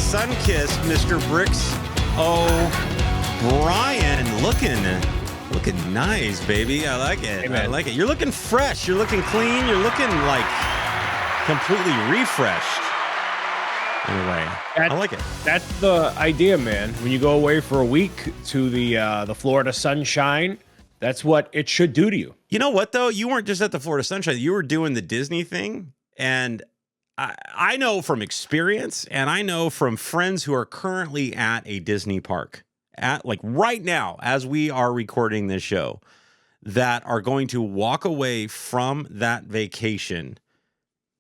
sun-kissed Mr. Bricks O'Brien. Looking nice, baby. I like it. Hey, I like it. You're looking fresh. You're looking clean. You're looking like completely refreshed. Anyway, I like it. That's the idea, man. When you go away for a week to the Florida sunshine, that's what it should do to you. You know what, though? You weren't just at the Florida sunshine. You were doing the Disney thing. And I know from experience, and I know from friends who are currently at a Disney park, at like right now, as we are recording this show, that are going to walk away from that vacation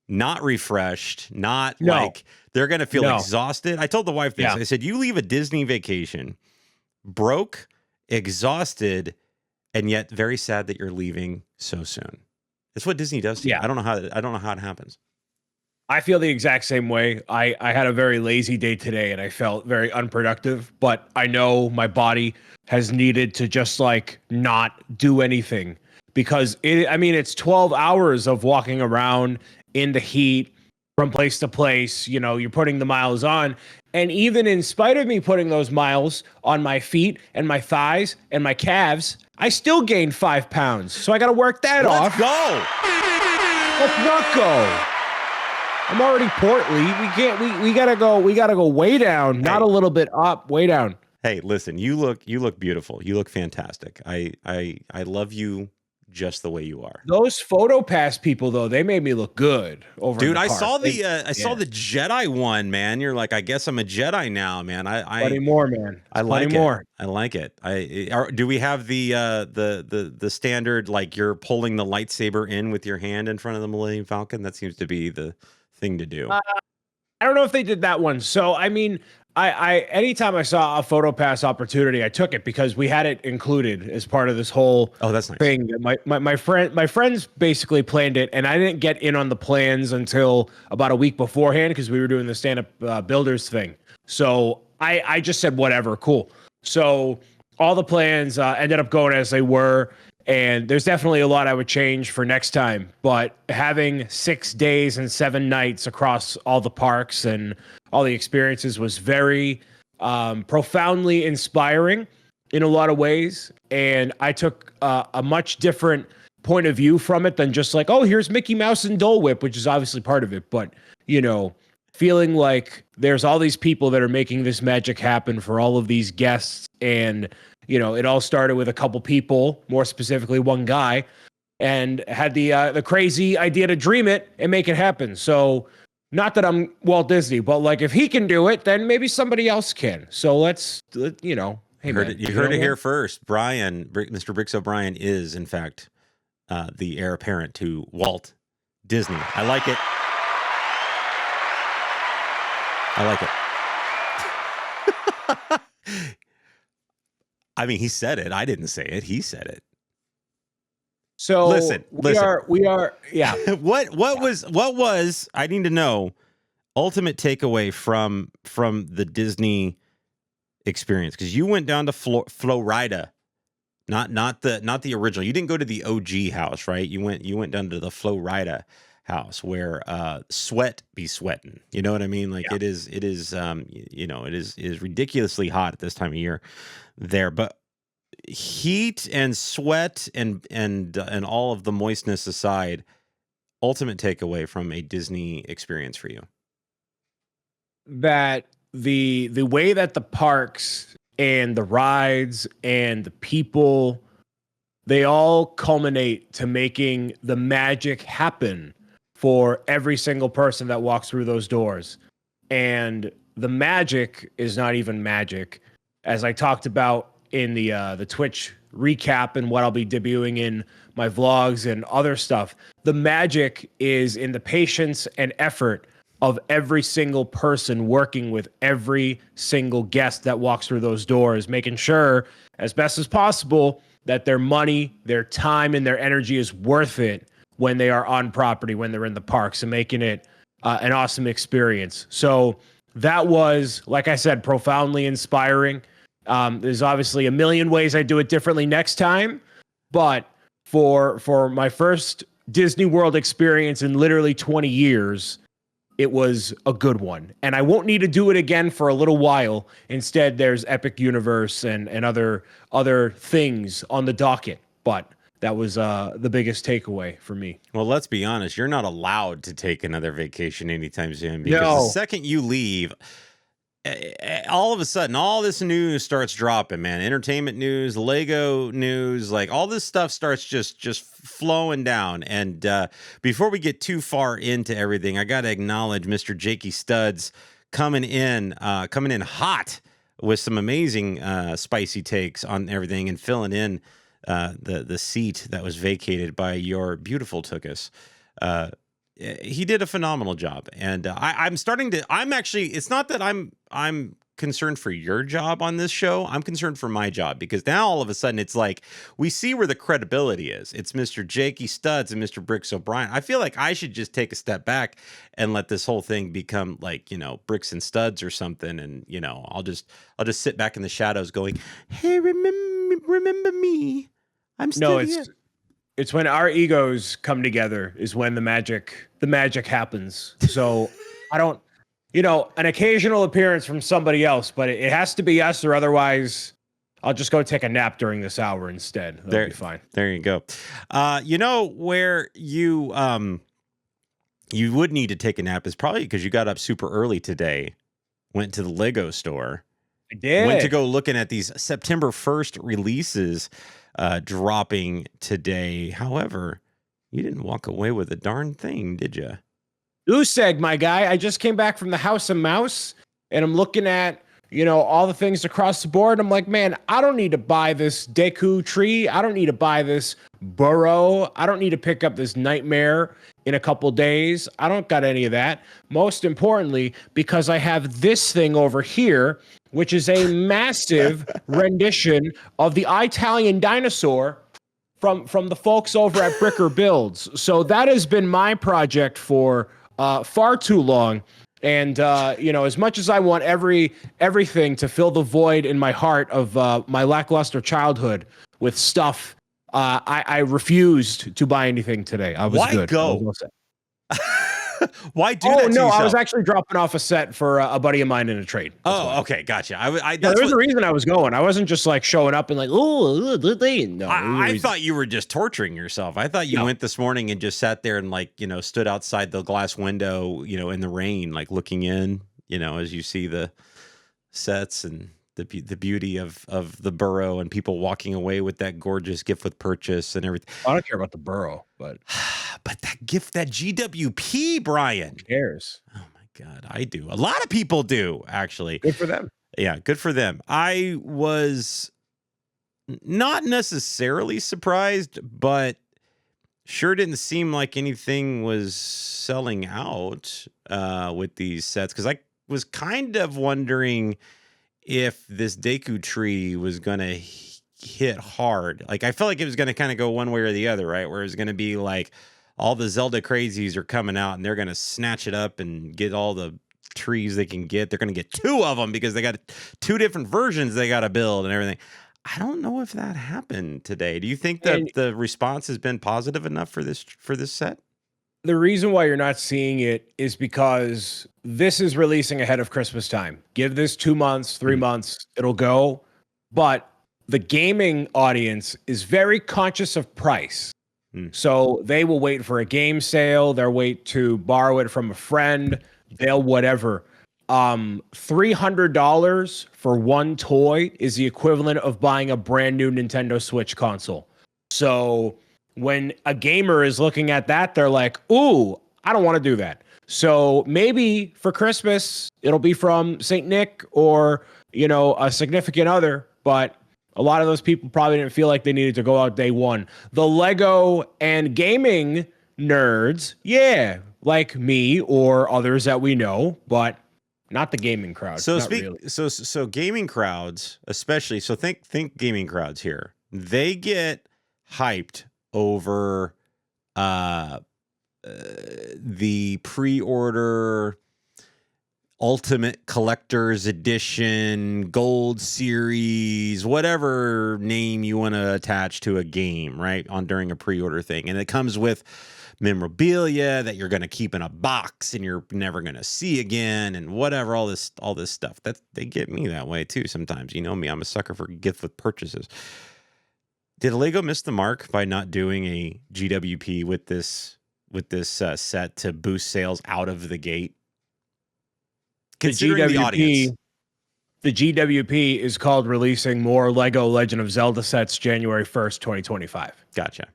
not refreshed, like they're going to feel exhausted. I told the wife this. I said, you leave a Disney vacation broke, exhausted, and yet very sad that you're leaving so soon. It's what Disney does to you. I don't know how it happens. I feel the exact same way. I had a very lazy day today and I felt very unproductive, but I know my body has needed to just like not do anything because it's 12 hours of walking around in the heat from place to place. You know, you're putting the miles on. And even in spite of me putting those miles on my feet and my thighs and my calves, I still gained 5 pounds. So I got to work that off. Let's not go. I'm already portly. We gotta go way down, not a little bit up, way down. Hey, listen, you look beautiful. You look fantastic. I love you just the way you are. Those photo pass people though, they made me look good over. Dude, I saw the Jedi one, man. You're like, I guess I'm a Jedi now, man. Plenty more, man. I like it. I like it. Do we have the standard, like you're pulling the lightsaber in with your hand in front of the Millennium Falcon? That seems to be the thing to do. I don't know if they did that one. So I mean, I anytime I saw a photo pass opportunity, I took it because we had it included as part of this whole that's nice thing. My friends basically planned it, and I didn't get in on the plans until about a week beforehand because we were doing the stand-up builders thing. So I just said whatever, cool. So all the plans ended up going as they were. And there's definitely a lot I would change for next time. But having 6 days and 7 nights across all the parks and all the experiences was very profoundly inspiring in a lot of ways. And I took a much different point of view from it than just like, oh, here's Mickey Mouse and Dole Whip, which is obviously part of it. But, you know, feeling like there's all these people that are making this magic happen for all of these guests. And you know, it all started with a couple people, more specifically one guy, and had the crazy idea to dream it and make it happen. So not that I'm Walt Disney, but like if he can do it, then maybe somebody else can. So let's, you know, hey, you heard it here first. Mr. Bricks O'Brien is, in fact, the heir apparent to Walt Disney. I like it. I mean, he said it. I didn't say it. He said it. So listen. We are. Yeah. What was, I need to know, ultimate takeaway from the Disney experience? Because you went down to Florida, not the original. You didn't go to the OG house, right? You went down to the Florida house where sweat be sweating. You know what I mean? Like it is ridiculously hot at this time of year there, but heat and sweat and all of the moistness aside, ultimate takeaway from a Disney experience for you? That the way that the parks and the rides and the people, they all culminate to making the magic happen for every single person that walks through those doors. And the magic is not even magic. As I talked about in the Twitch recap and what I'll be debuting in my vlogs and other stuff, the magic is in the patience and effort of every single person working with every single guest that walks through those doors, making sure as best as possible that their money, their time, and their energy is worth it when they are on property, when they're in the parks, and making it an awesome experience. So that was, like I said, profoundly inspiring. There's obviously a million ways I do it differently next time, but for my first Disney World experience in literally 20 years, it was a good one. And I won't need to do it again for a little while. Instead, there's Epic Universe and other things on the docket. But that was the biggest takeaway for me. Well, let's be honest. You're not allowed to take another vacation anytime soon because the No. second you leave, all of a sudden, all this news starts dropping, man. Entertainment news, Lego news, like all this stuff starts just flowing down. And before we get too far into everything, I got to acknowledge Mr. Jakey Studs coming in hot with some amazing spicy takes on everything and filling in the seat that was vacated by your beautiful Tookus. He did a phenomenal job, and I'm actually, it's not that I'm concerned for your job on this show. I'm concerned for my job, because now all of a sudden it's like we see where the credibility is. It's Mr. Jakey Studs and Mr. Bricks O'Brien. I feel like I should just take a step back and let this whole thing become like, Bricks and Studs or something, and I'll just sit back in the shadows going, "Hey, remember me? I'm still here." It's when our egos come together is when the magic happens. So I don't, an occasional appearance from somebody else, but it has to be us, or otherwise I'll just go take a nap during this hour instead. That'll be fine. There you go. Where you would need to take a nap is probably because you got up super early today, went to the Lego store. I did. Went to go looking at these September 1st releases dropping today. However, you didn't walk away with a darn thing, did you? Goose egg, my guy. I just came back from the House of Mouse, and I'm looking at, all the things across the board. I'm like, man, I don't need to buy this Deku tree. I don't need to buy this burrow. I don't need to pick up this nightmare in a couple days. I don't got any of that. Most importantly, because I have this thing over here, which is a massive rendition of the Italian dinosaur from the folks over at Bricker Builds. So that has been my project for far too long. And as much as I want everything to fill the void in my heart of my lackluster childhood with stuff, I refused to buy anything today. I was Why good. go? Why do that to yourself? I was actually dropping off a set for a buddy of mine in a trade. Okay, gotcha. There's a reason I was going. I wasn't just like showing up and like, no. I thought you were just torturing yourself. I thought you went this morning and just sat there and stood outside the glass window, in the rain, like looking in, as you see the sets and the beauty of the burrow and people walking away with that gorgeous gift with purchase and everything. I don't care about the burrow, but that gift, that GWP, Brian. Who cares? Oh my God, I do. A lot of people do, actually. Good for them. Yeah, good for them. I was not necessarily surprised, but sure didn't seem like anything was selling out with these sets, because I was kind of wondering if this Deku tree was going to hit hard. Like, I felt like it was going to kind of go one way or the other, right? Where it was going to be like all the Zelda crazies are coming out and they're going to snatch it up and get all the trees they can get. They're going to get two of them because they got two different versions they got to build and everything. I don't know if that happened today. Do you think that the response has been positive enough for this set? The reason why you're not seeing it is because this is releasing ahead of Christmas time. Give this 2 months, 3 months, it'll go. But the gaming audience is very conscious of price. So they will wait for a game sale. They'll wait to borrow it from a friend. They'll whatever. $300 for one toy is the equivalent of buying a brand new Nintendo Switch console. So when a gamer is looking at that, they're like, ooh, I don't want to do that. So maybe for Christmas, it'll be from St. Nick or, a significant other. But a lot of those people probably didn't feel like they needed to go out day one. The Lego and gaming nerds, yeah, like me or others that we know, but not the gaming crowd. So really. So gaming crowds, especially, so think gaming crowds here. They get hyped over the pre-order Ultimate Collector's Edition, Gold Series, whatever name you want to attach to a game, right? On during a pre-order thing. And it comes with memorabilia that you're going to keep in a box and you're never going to see again, and whatever, all this stuff. That they get me that way too sometimes. You know me, I'm a sucker for gift with purchases. Did Lego miss the mark by not doing a GWP with this set to boost sales out of the gate? Considering the audience. The GWP is called releasing more Lego Legend of Zelda sets January 1st, 2025. Gotcha.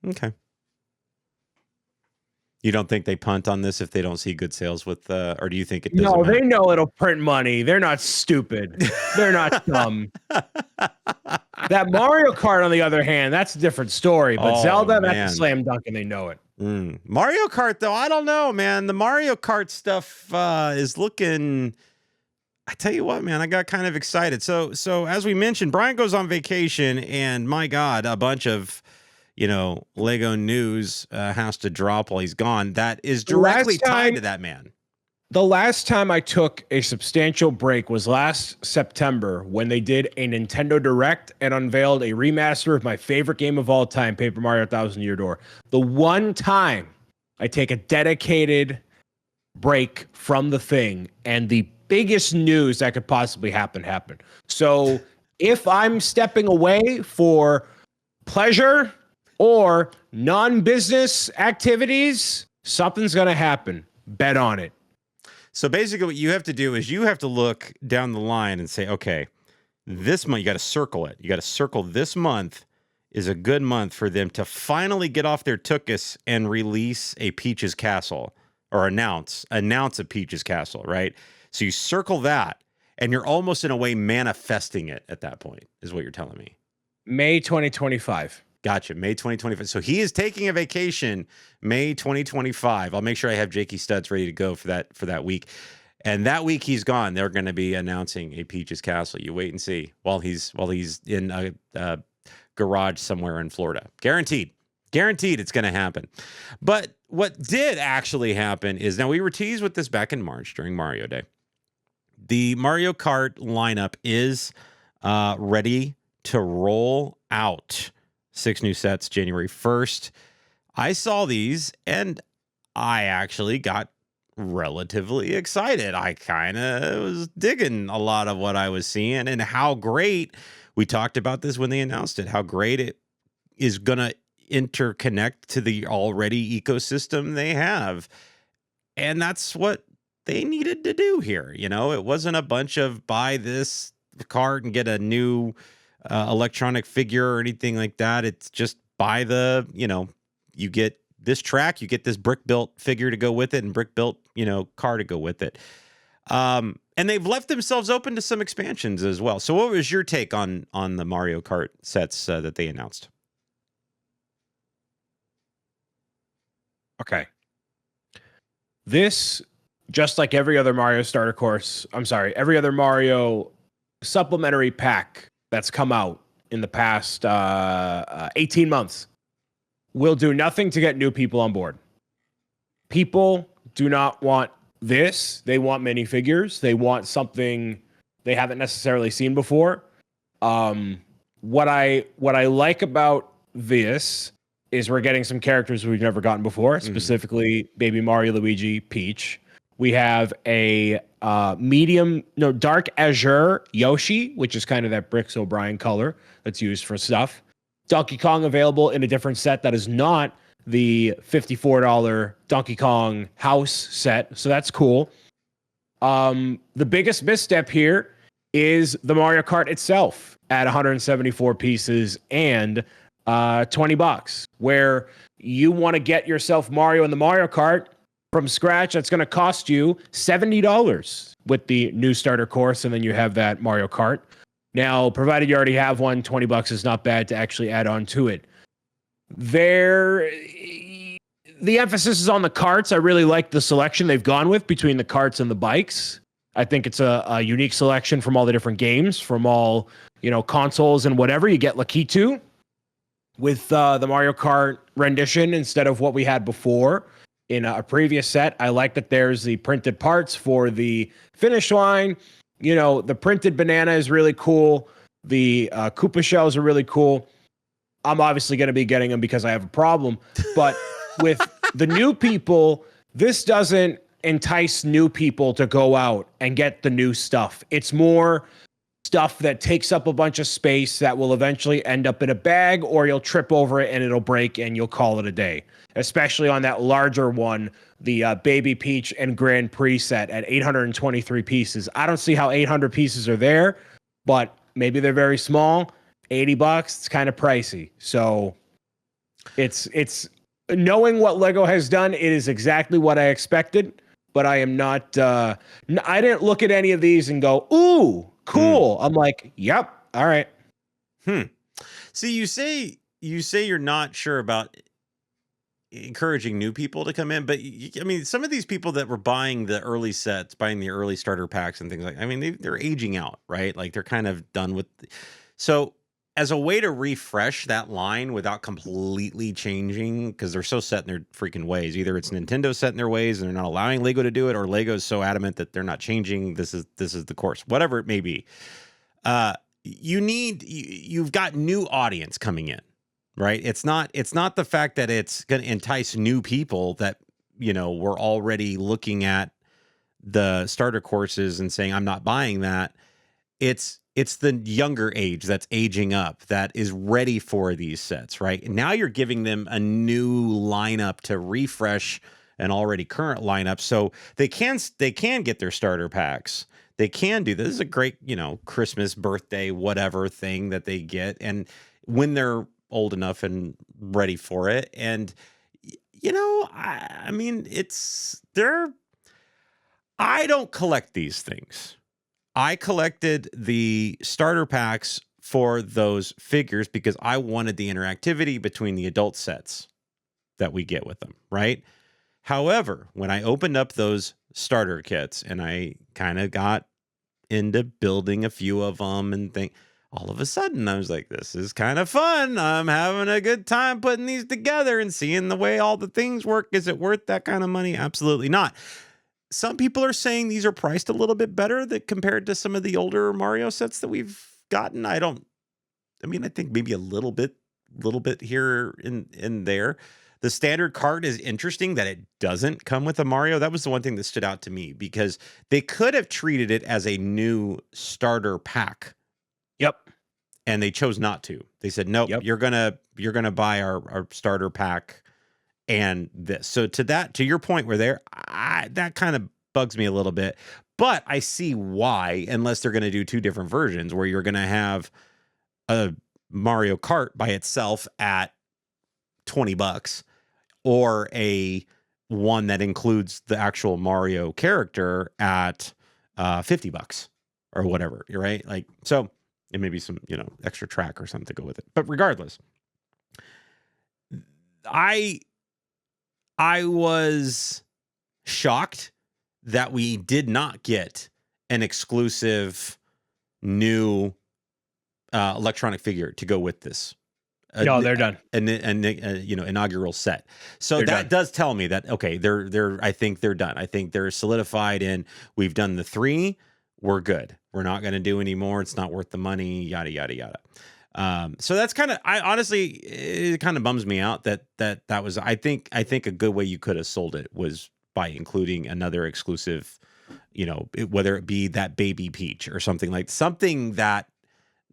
Okay. You don't think they punt on this if they don't see good sales with, or do you think it doesn't No, matter? they know it'll print money. They're not stupid. They're not dumb. That Mario Kart, on the other hand, that's a different story. But Zelda, that's a slam dunk, and they know it. Mario Kart, though, I don't know, man. The Mario Kart stuff is looking. I tell you what, man, I got kind of excited. So as we mentioned, Brian goes on vacation, and my God, a bunch of Lego news has to drop while he's gone. That is directly tied to that man. The last time I took a substantial break was last September when they did a Nintendo Direct and unveiled a remaster of my favorite game of all time, Paper Mario 1,000 Year Door. The one time I take a dedicated break from the thing, and the biggest news that could possibly happen happened. So if I'm stepping away for pleasure or non-business activities, something's going to happen. Bet on it. So basically what you have to do is you have to look down the line and say, okay, this month, you got to circle it. You got to circle this month is a good month for them to finally get off their tuchus and release a Peach's Castle, or announce a Peach's Castle, right? So you circle that, and you're almost in a way manifesting it at that point, is what you're telling me. May 2025. Gotcha. May 2025. So he is taking a vacation May 2025. I'll make sure I have Jakey Studs ready to go for that week. And that week he's gone, they're going to be announcing a Peach's Castle. You wait and see while he's in a garage somewhere in Florida. Guaranteed it's going to happen. But what did actually happen is, now we were teased with this back in March during Mario Day. The Mario Kart lineup is ready to roll out. 6 new sets January 1st. I saw these and I actually got relatively excited. I kind of was digging a lot of what I was seeing, and how great, we talked about this when they announced it, how great it is going to interconnect to the already ecosystem they have. And that's what they needed to do here. It wasn't a bunch of buy this cart and get a new electronic figure or anything like that. It's just buy the, you get this track, you get this brick built figure to go with it, and brick built, car to go with it. And they've left themselves open to some expansions as well. So what was your take on the Mario Kart sets that they announced? Okay. This, just like every other Mario every other Mario supplementary pack that's come out in the past 18 months, will do nothing to get new people on board. People do not want this. They want minifigures. They want something they haven't necessarily seen before. What I like about this is we're getting some characters we've never gotten before, specifically Baby Mario, Luigi, Peach. We have a dark azure Yoshi, which is kind of that Bricks O'Brien color that's used for stuff. Donkey Kong available in a different set that is not the $54 Donkey Kong house set, so that's cool. The biggest misstep here is the Mario Kart itself at 174 pieces and $20, where you want to get yourself Mario in the Mario Kart from scratch. That's going to cost you $70 with the new starter course, and then you have that Mario Kart. Now, provided you already have one, $20 is not bad to actually add on to it. The emphasis is on the carts. I really like the selection they've gone with between the carts and the bikes. I think it's a unique selection from all the different games, from all consoles and whatever. You get Lakitu with the Mario Kart rendition instead of what we had before. in a previous set. I like that there's the printed parts for the finish line. You know, the printed banana is really cool. The Koopa shells are really cool. I'm obviously going to be getting them because I have a problem. But with the new people, this doesn't entice new people to go out and get the new stuff. It's more stuff that takes up a bunch of space that will eventually end up in a bag, or you'll trip over it and it'll break and you'll call it a day. Especially on that larger one, the Baby Peach and Grand Prix set at 823 pieces. I don't see how 800 pieces are there, but maybe they're very small. $80, it's kind of pricey. So it's knowing what Lego has done, it is exactly what I expected, but I am not I didn't look at any of these and go, "Ooh, cool." I'm like, "Yep, all right." See, you say you're not sure about encouraging new people to come in, but I mean, some of these people that were buying the early sets, buying the early starter packs and things like, I mean, they're aging out, right? Like they're kind of done with. So as a way to refresh that line without completely changing, because they're so set in their freaking ways, either it's Nintendo set in their ways and they're not allowing Lego to do it, or Lego's so adamant that they're not changing. This is the course, whatever it may be. You've got new audience coming in, right? It's not the fact that it's going to entice new people that, you know, were already looking at the starter courses and saying, I'm not buying that. It's the younger age that's aging up that is ready for these sets, right? And now you're giving them a new lineup to refresh an already current lineup, so they can get their starter packs. They can do this. This is a great, you know, Christmas, birthday, whatever thing that they get, and when they're old enough and ready for it, and you know, I mean, I don't collect these things. I collected the starter packs for those figures because I wanted the interactivity between the adult sets that we get with them, right? However, when I opened up those starter kits and I kind of got into building a few of them and all of a sudden I was like, this is kind of fun. I'm having a good time putting these together and seeing the way all the things work. Is it worth that kind of money? Absolutely not. Some people are saying these are priced a little bit better compared to some of the older Mario sets that we've gotten. I think maybe a little bit here in there. The standard card is interesting that it doesn't come with a Mario. That was the one thing that stood out to me because they could have treated it as a new starter pack. Yep. And they chose not to. They said, nope, yep, you're gonna buy our starter pack and this. So to your point where that kind of bugs me a little bit, but I see why, unless they're going to do two different versions where you're going to have a Mario Kart by itself at $20 or a one that includes the actual Mario character at $50 or whatever. You're right. Like, so it may be some, you know, extra track or something to go with it, but regardless, I was shocked that we did not get an exclusive new electronic figure to go with this. No, they're done. And inaugural set. So they're that done. Does tell me that, okay, I think they're done. I think they're solidified in, we've done the 3, we're good. We're not going to do any more. It's not worth the money, yada, yada, yada. So that's kind of, it kind of bums me out that was, I think a good way you could have sold it was by including another exclusive, you know, whether it be that Baby Peach or something that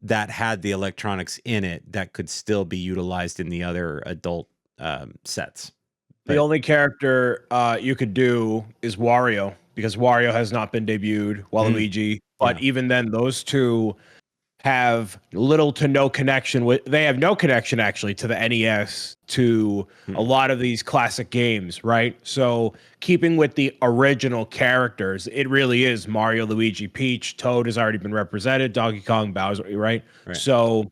had the electronics in it that could still be utilized in the other adult sets. The only character you could do is Wario, because Wario has not been debuted, Waluigi. But even then, those two have little to no connection they have no connection actually to the NES, to a lot of these classic games, right? So keeping with the original characters, it really is Mario, Luigi, Peach. Toad has already been represented, Donkey Kong, Bowser, right? So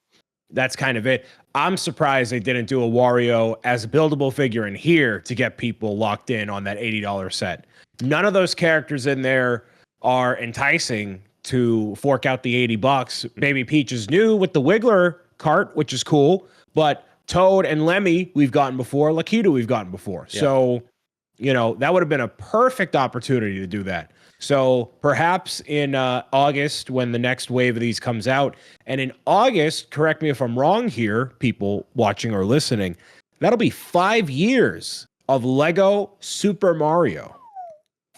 that's kind of it. I'm surprised they didn't do a Wario as a buildable figure in here to get people locked in on that $80 set. None of those characters in there are enticing to fork out the $80. Baby Peach is new with the Wiggler cart, which is cool, but Toad and Lemmy we've gotten before, Lakitu we've gotten before. Yeah. So That would have been a perfect opportunity to do that. So perhaps in August, when the next wave of these comes out, and in August, correct me if I'm wrong here, people watching or listening, that'll be 5 years of Lego Super Mario.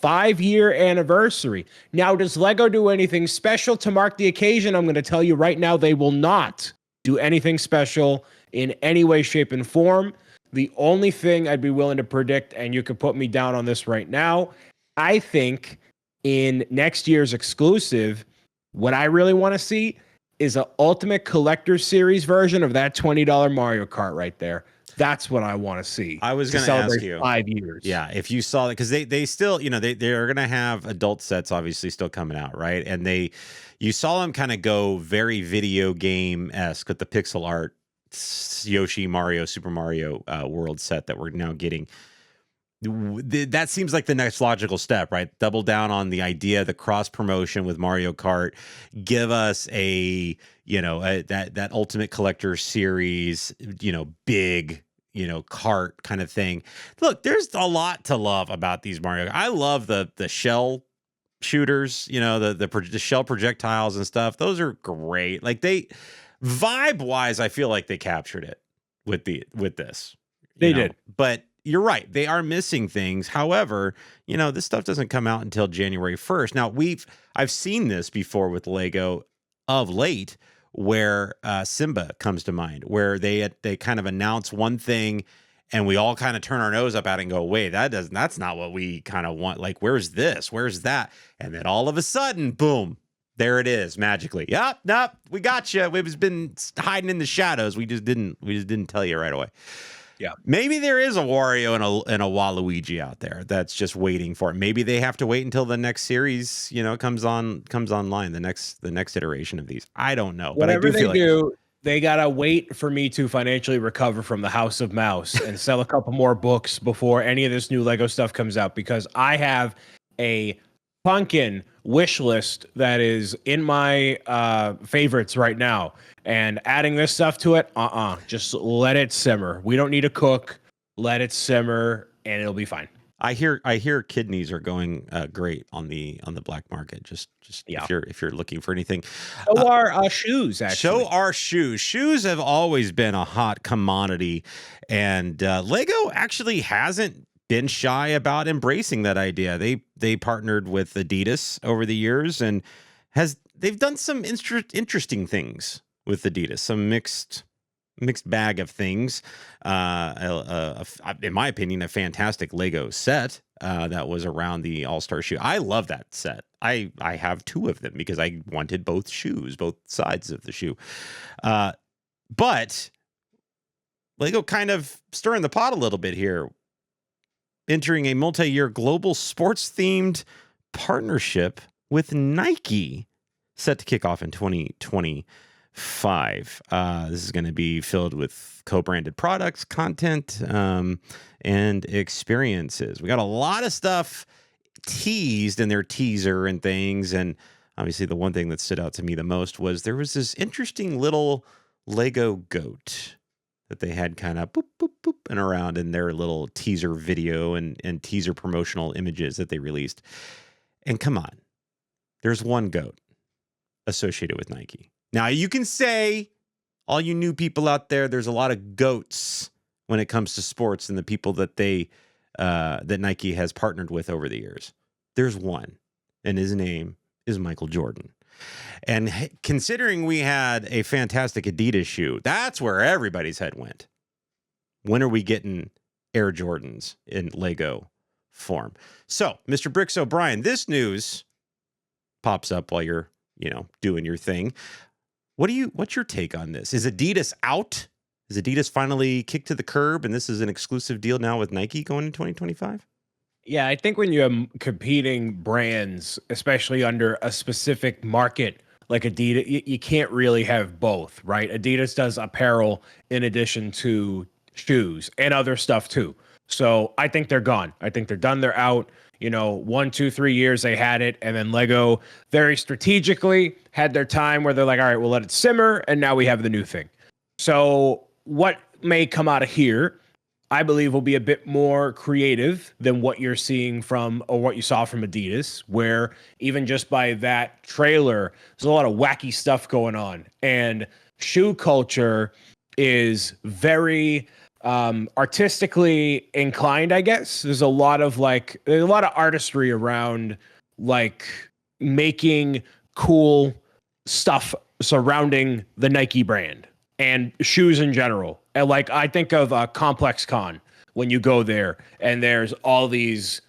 5-year anniversary. Now, does Lego do anything special to mark the occasion? I'm going to tell you right now, they will not do anything special in any way, shape, and form. The only thing I'd be willing to predict, and you could put me down on this right now, I think in next year's exclusive, what I really want to see is an Ultimate Collector Series version of that $20 Mario Kart right there. That's what I want to see. I was going to ask you 5 years. Yeah, if you saw that, because they still, they're going to have adult sets obviously still coming out, right? And you saw them kind of go very video game-esque with the pixel art Yoshi, Mario, Super Mario World set that we're now getting. That seems like the next logical step, right? Double down on the idea, the cross promotion with Mario Kart. Give us that Ultimate Collector Series, big, kart kind of thing. Look, there's a lot to love about these Mario. I love the shell shooters, the shell projectiles and stuff. Those are great. Like vibe wise, I feel like they captured it with this. They did, but you're right. They are missing things. However, this stuff doesn't come out until January 1st. Now I've seen this before with Lego of late, where Simba comes to mind, where they kind of announce one thing and we all kind of turn our nose up at it and go, wait, that's not what we kind of want. Like, where's this? Where's that? And then all of a sudden, boom, there it is magically. Yep, we got you. We've been hiding in the shadows. We just didn't tell you right away. Yeah. Maybe there is a Wario and a Waluigi out there that's just waiting for it. Maybe they have to wait until the next series, comes online, the next iteration of these. I don't know. Whatever but I do feel they gotta wait for me to financially recover from the House of Mouse and sell a couple more books before any of this new Lego stuff comes out, because I have a pumpkin wish list that is in my favorites right now, and adding this stuff to it, just let it simmer. We don't need to cook. Let it simmer and it'll be fine. I hear kidneys are going great on the black market. Just yeah. If you're looking for anything. So are shoes, actually. So are shoes. Shoes have always been a hot commodity, and Lego actually hasn't been shy about embracing that idea. They partnered with Adidas over the years, and they've done some interesting things with Adidas, some mixed bag of things. In my opinion, a fantastic Lego set that was around the All-Star shoe. I love that set. I have 2 of them because I wanted both shoes, both sides of the shoe. But Lego kind of stirring the pot a little bit here, entering a multi-year global sports-themed partnership with Nike, set to kick off in 2025. This is going to be filled with co-branded products, content, and experiences. We got a lot of stuff teased in their teaser and things, and obviously the one thing that stood out to me the most was there was this interesting little Lego goat that they had kind of boop, boop, boop, and around in their little teaser video and teaser promotional images that they released. And come on, there's one goat associated with Nike. Now, you can say, all you new people out there, there's a lot of goats when it comes to sports and the people that that Nike has partnered with over the years. There's one, and his name is Michael Jordan. And considering we had a fantastic Adidas shoe, that's where everybody's head went. When are we getting Air Jordans in Lego form? So, Mr. Bricks O'Brien, this news pops up while you're, doing your thing. What's your take on this? Is Adidas out? Is Adidas finally kicked to the curb and this is an exclusive deal now with Nike going in 2025? Yeah, I think when you have competing brands, especially under a specific market like Adidas, you can't really have both, right? Adidas does apparel in addition to shoes and other stuff too. So I think they're gone. I think they're done. They're out. 1, 2, 3 years they had it, and then Lego very strategically had their time where they're like, all right, we'll let it simmer, and now we have the new thing. So what may come out of here, I believe will be a bit more creative than what you're seeing from or what you saw from Adidas, where even just by that trailer, there's a lot of wacky stuff going on. And shoe culture is very artistically inclined, I guess. There's a lot of artistry around like making cool stuff surrounding the Nike brand and shoes in general. And like I think of Complex Con when you go there, and there's all these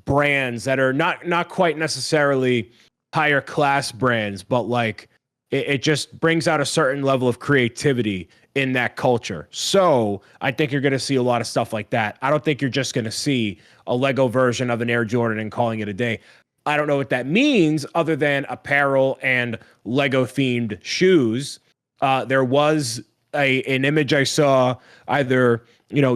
brands that are not quite necessarily higher class brands, but like it just brings out a certain level of creativity in that culture. So I think you're going to see a lot of stuff like that. I don't think you're just going to see a Lego version of an Air Jordan and calling it a day. I don't know what that means other than apparel and Lego themed shoes. There was an image I saw, either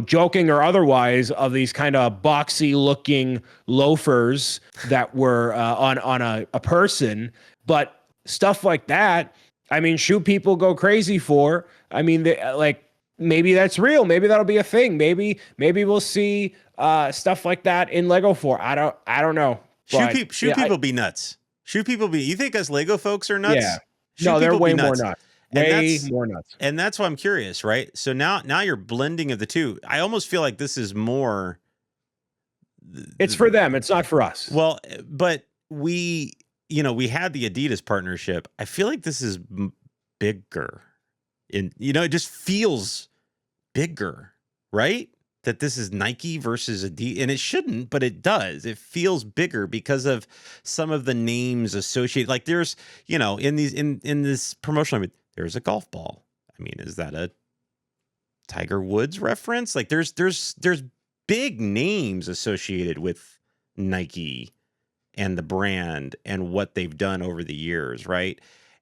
joking or otherwise, of these kind of boxy looking loafers that were on a person. But stuff like that, I mean, shoe people go crazy for. I mean, like maybe that's real. Maybe that'll be a thing. Maybe we'll see stuff like that in Lego for. I don't know. Shoe people be nuts. Shoe people be. You think us Lego folks are nuts? Yeah. No, they're way more nuts. Way more nuts. And that's why I'm curious, right? So now you're blending of the two. I almost feel like this is more. It's for them. It's not for us. Well, but we had the Adidas partnership. I feel like this is bigger. It just feels bigger, right? That this is Nike versus Adidas, and it shouldn't, but it does. It feels bigger because of some of the names associated. Like there's, in this promotional, I mean, there's a golf ball. I mean, is that a Tiger Woods reference? Like there's big names associated with Nike and the brand and what they've done over the years, right?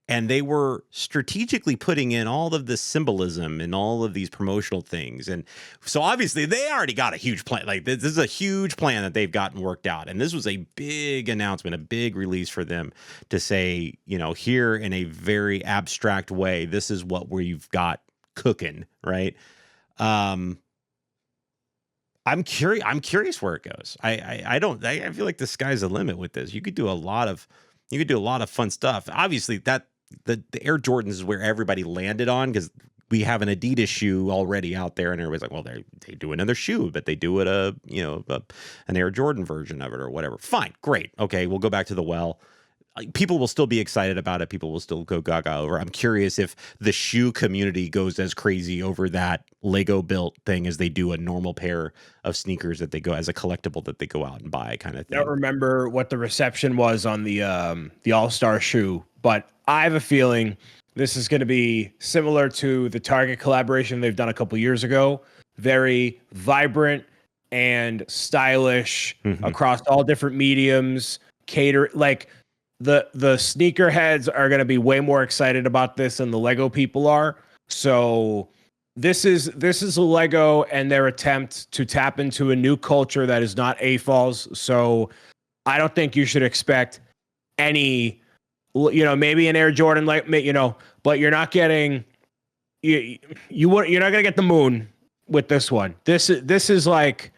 And they were strategically putting in all of this symbolism and all of these promotional things. And so obviously they already got a huge plan. Like this is a huge plan that they've gotten worked out. And this was a big announcement, a big release for them to say, here in a very abstract way, this is what we've got cooking, right? I'm curious where it goes. I feel like the sky's the limit with this. You could do a lot of fun stuff. Obviously, that the Air Jordans is where everybody landed on, because we have an Adidas shoe already out there, and everybody's like, well, they do another shoe, but they do it an Air Jordan version of it or whatever. Fine, great, okay, we'll go back to the well. People will still be excited about it. People will still go gaga over. I'm curious if the shoe community goes as crazy over that Lego built thing as they do a normal pair of sneakers that they go as a collectible that they go out and buy, kind of thing. I don't remember what the reception was on the All-Star shoe, but I have a feeling this is going to be similar to the Target collaboration they've done a couple years ago. Very vibrant and stylish across all different mediums. The sneakerheads are going to be way more excited about this than the Lego people are. So this is a Lego and their attempt to tap into a new culture that is not AFOLs. So I don't think you should expect any, maybe an Air Jordan, but you're not getting, you're not going to get the moon with this one. This is like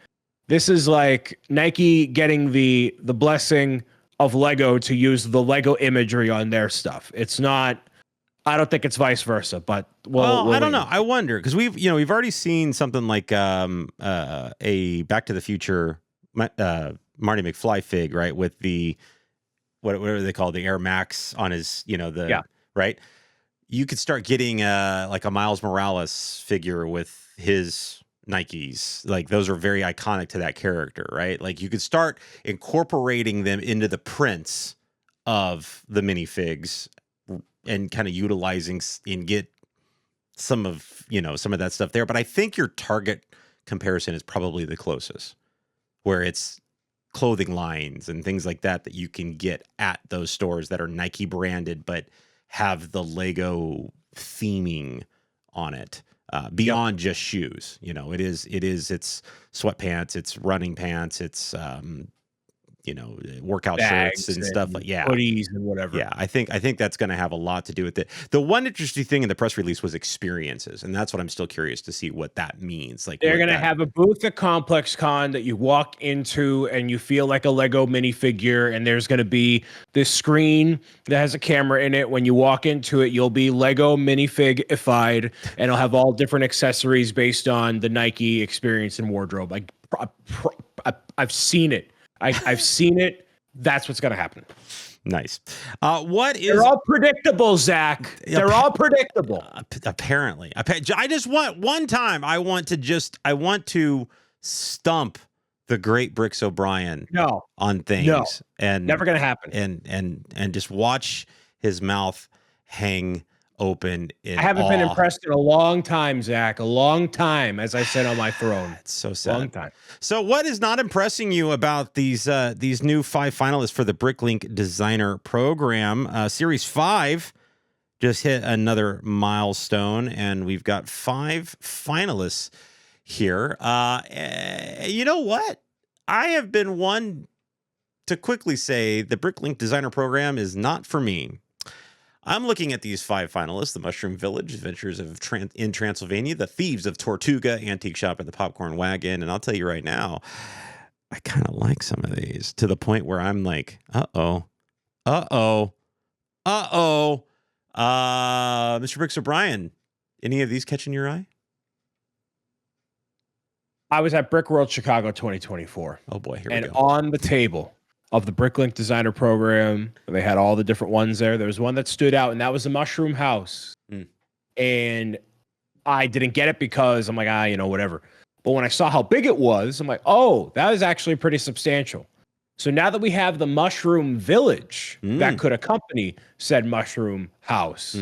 Nike getting the blessing of Lego to use the Lego imagery on their stuff. It's not. I don't think it's vice versa, but I don't know. I wonder, because we've already seen something like a Back to the Future Marty McFly fig, right, with the whatever they call the Air Max on his, right. You could start getting like a Miles Morales figure with his Nikes. Like those are very iconic to that character, right? Like you could start incorporating them into the prints of the minifigs and kind of utilizing and get some of that stuff there. But I think your Target comparison is probably the closest, where it's clothing lines and things like that you can get at those stores that are Nike branded but have the Lego theming on it. Beyond just shoes, it's sweatpants, it's running pants, it's workout shirts Bags and stuff and like, yeah. hoodies and whatever. Yeah, I think that's going to have a lot to do with it. The one interesting thing in the press release was experiences, and that's what I'm still curious to see what that means. Like, They're what going to that, have a booth at Complex Con that you walk into and you feel like a Lego minifigure. And there's going to be this screen that has a camera in it. When you walk into it, you'll be Lego minifig-ified, and it'll have all different accessories based on the Nike experience and wardrobe. I've seen it. I've seen it. That's what's going to happen. Nice. What is? They're all predictable, Zach. They're all predictable. Apparently, I just want one time. I want to stump the great Bricks O'Brien. No, on things. No, and never gonna happen. And just watch his mouth hang open. I haven't been impressed in a long time, Zach. A long time, as I said on my throne. It's so sad. Long time. So, what is not impressing you about these new 5 finalists for the Bricklink Designer Program? Series 5 just hit another milestone, and we've got 5 finalists here. You know what? I have been one to quickly say the Bricklink Designer Program is not for me. I'm looking at these 5 finalists: the Mushroom Village, Adventures in Transylvania, the Thieves of Tortuga, Antique Shop, and the Popcorn Wagon. And I'll tell you right now, I kind of like some of these, to the point where I'm like, Mr. Bricks O'Brien, any of these catching your eye? I was at Brick World Chicago 2024. Oh boy, here we go. And on the table of the Bricklink Designer Program, they had all the different ones there. There was one that stood out, and that was the Mushroom House. And I didn't get it because I'm like, whatever. But when I saw how big it was, I'm like, oh, that is actually pretty substantial. So now that we have the Mushroom Village that could accompany said Mushroom House,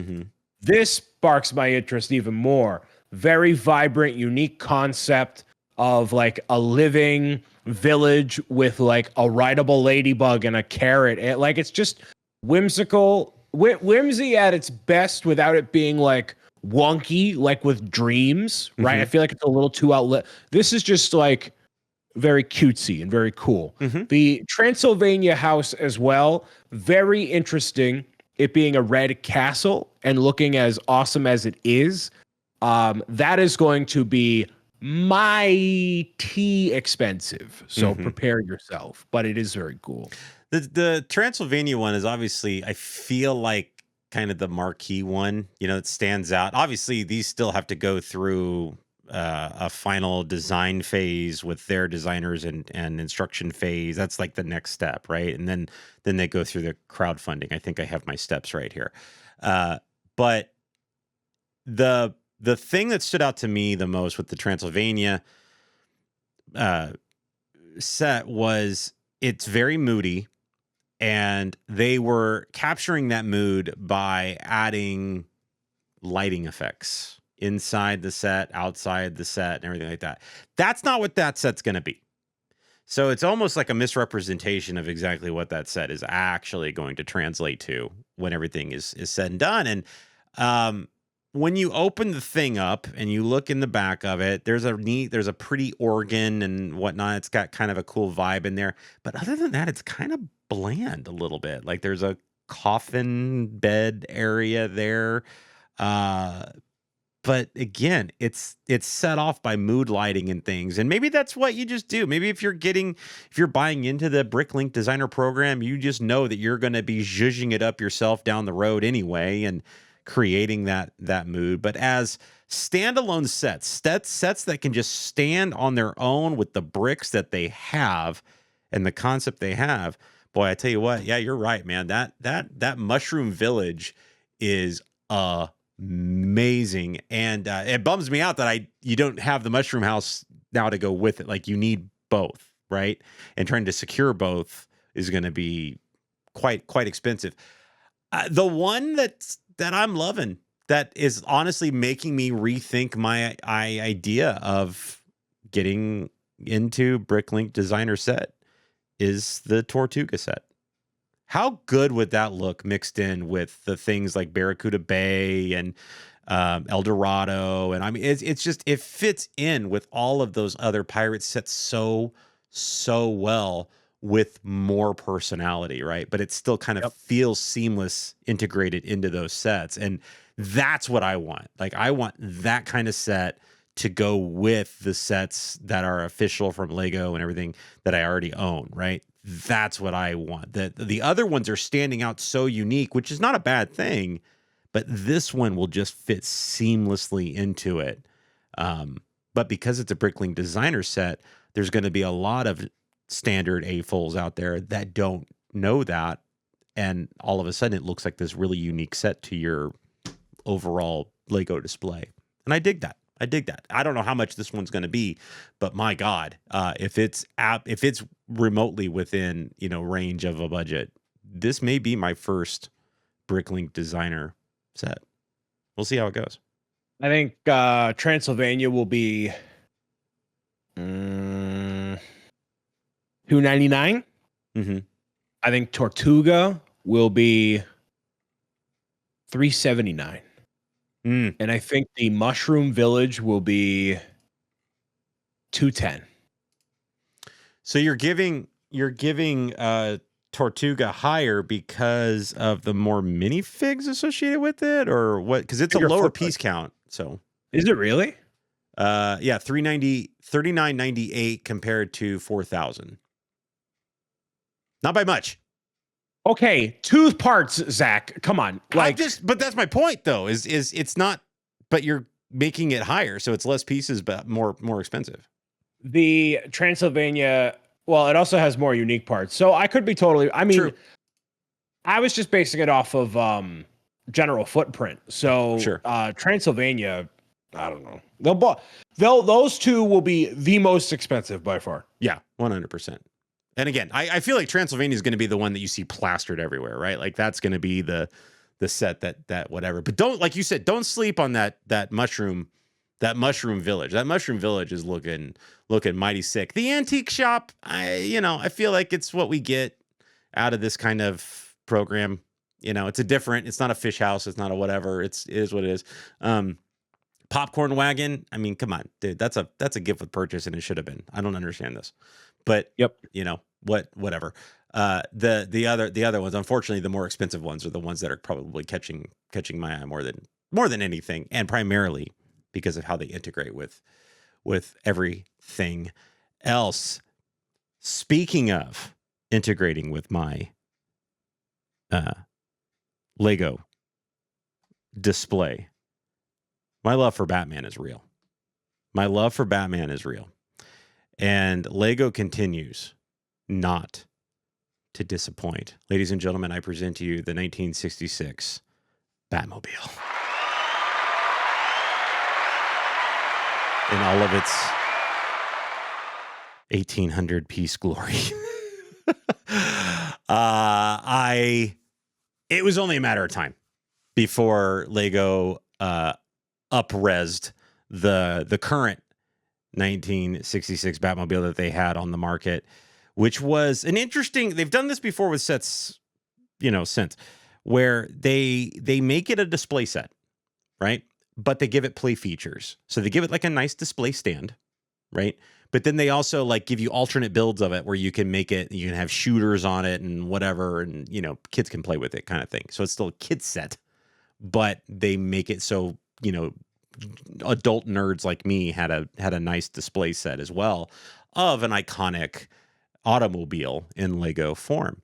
this sparks my interest even more. Very vibrant, unique concept of like a living village with like a rideable ladybug and a carrot. And like, it's just whimsical, whimsy at its best without it being like wonky, like with Dreams, right? I feel like it's a little too outlet. This is just like very cutesy and very cool. The Transylvania house as well, very interesting. It being a red castle and looking as awesome as it is, that is going to be mighty expensive. So prepare yourself, but it is very cool. The Transylvania one is obviously, I feel like, kind of the marquee one, it stands out. Obviously, these still have to go through a final design phase with their designers and instruction phase. That's like the next step, right? And then they go through the crowdfunding. I think I have my steps right here. But the thing that stood out to me the most with the Transylvania set was it's very moody, and they were capturing that mood by adding lighting effects inside the set, outside the set, and everything like that. That's not what that set's going to be. So it's almost like a misrepresentation of exactly what that set is actually going to translate to when everything is said and done. And when you open the thing up and you look in the back of it, there's a pretty organ and whatnot. It's got kind of a cool vibe in there. But other than that, it's kind of bland a little bit. Like there's a coffin bed area there. But again, it's set off by mood lighting and things. And maybe that's what you just do. Maybe if you're buying into the Bricklink Designer Program, you just know that you're going to be zhuzhing it up yourself down the road anyway and creating that mood. But as standalone sets that can just stand on their own with the bricks that they have and the concept they have, boy, I tell you what, yeah, you're right, man. That Mushroom Village is amazing, and it bums me out that you don't have the Mushroom House now to go with it. Like, you need both, right? And trying to secure both is going to be quite expensive. The one that I'm loving, that is honestly making me rethink my idea of getting into Bricklink Designer set, is the Tortuga set. How good would that look mixed in with the things like Barracuda Bay and El Dorado? And I mean, it's just, it fits in with all of those other pirate sets so well with more personality, right? But it still kind of feels seamless, integrated into those sets. And that's what I want. Like, I want that kind of set to go with the sets that are official from Lego and everything that I already own, right? That's what I want. The other ones are standing out so unique, which is not a bad thing, but this one will just fit seamlessly into it. But because it's a Bricklink designer set, there's going to be a lot of standard A-fulls out there that don't know that. And all of a sudden it looks like this really unique set to your overall Lego display. And I dig that. I don't know how much this one's going to be, but my God, if it's remotely within, range of a budget, this may be my first Bricklink designer set. We'll see how it goes. I think Transylvania will be $299. Mm-hmm. I think Tortuga will be $379. And I think the Mushroom Village will be $210. So you're giving Tortuga higher because of the more minifigs associated with it, or what? Because it's a lower piece count. So is it really? Yeah, $39.98 compared to $4,000. Not by much. Okay, 2 parts, Zach. Come on, but that's my point, though. Is it's not, but you're making it higher, so it's less pieces, but more expensive. The Transylvania, well, it also has more unique parts, so I could be totally. I mean, true. I was just basing it off of general footprint. So sure. Transylvania, I don't know. Those two will be the most expensive by far. Yeah, 100%. And again, I feel like Transylvania is going to be the one that you see plastered everywhere, right? Like that's going to be the set that whatever. But don't, like you said, don't sleep on that mushroom village. That mushroom village is looking mighty sick. The antique shop, I feel like it's what we get out of this kind of program. It's not a fish house, it's not a whatever. It is what it is. Popcorn wagon. I mean, come on, dude. That's a gift with purchase, and it should have been. I don't understand this. But whatever. The other ones, unfortunately, the more expensive ones are the ones that are probably catching my eye more than anything, and primarily because of how they integrate with everything else. Speaking of integrating with my Lego display, my love for Batman is real. And Lego continues not to disappoint. Ladies and gentlemen, I present to you the 1966 Batmobile. In all of its 1,800 piece glory. It was only a matter of time before Lego upresed the current 1966 Batmobile that they had on the market, which was an interesting. They've done this before with sets, since, where they make it a display set, right? But they give it play features. So they give it like a nice display stand, right? But then they also like give you alternate builds of it where you can make it, you can have shooters on it and whatever, and kids can play with it, kind of thing. So it's still a kid's set, but they make it so adult nerds like me had a nice display set as well of an iconic automobile in Lego form.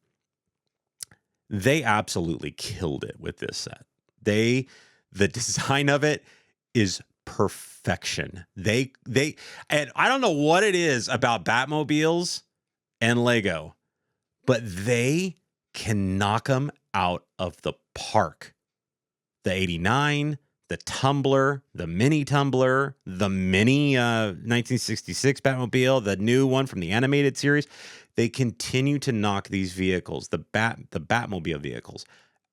They absolutely killed it with this set. The design of it is perfection. They and I don't know what it is about Batmobiles and Lego, but they can knock them out of the park. The 89, the Tumbler, the mini Tumbler, the mini 1966 Batmobile, the new one from the animated series. They continue to knock these vehicles, the Batmobile vehicles,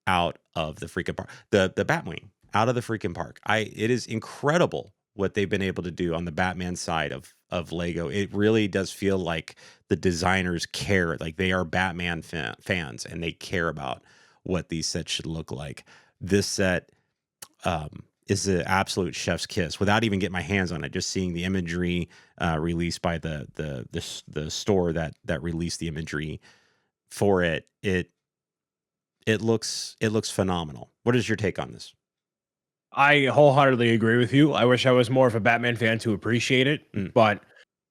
out of the freaking park. The Batwing out of the freaking park. It is incredible what they've been able to do on the Batman side of Lego. It really does feel like the designers care, like they are Batman fans and they care about what these sets should look like. This set is an absolute chef's kiss without even getting my hands on it. Just seeing the imagery released by the store that released the imagery for it, it looks phenomenal. What is your take on this? I wholeheartedly agree with you. I wish I was more of a Batman fan to appreciate it, but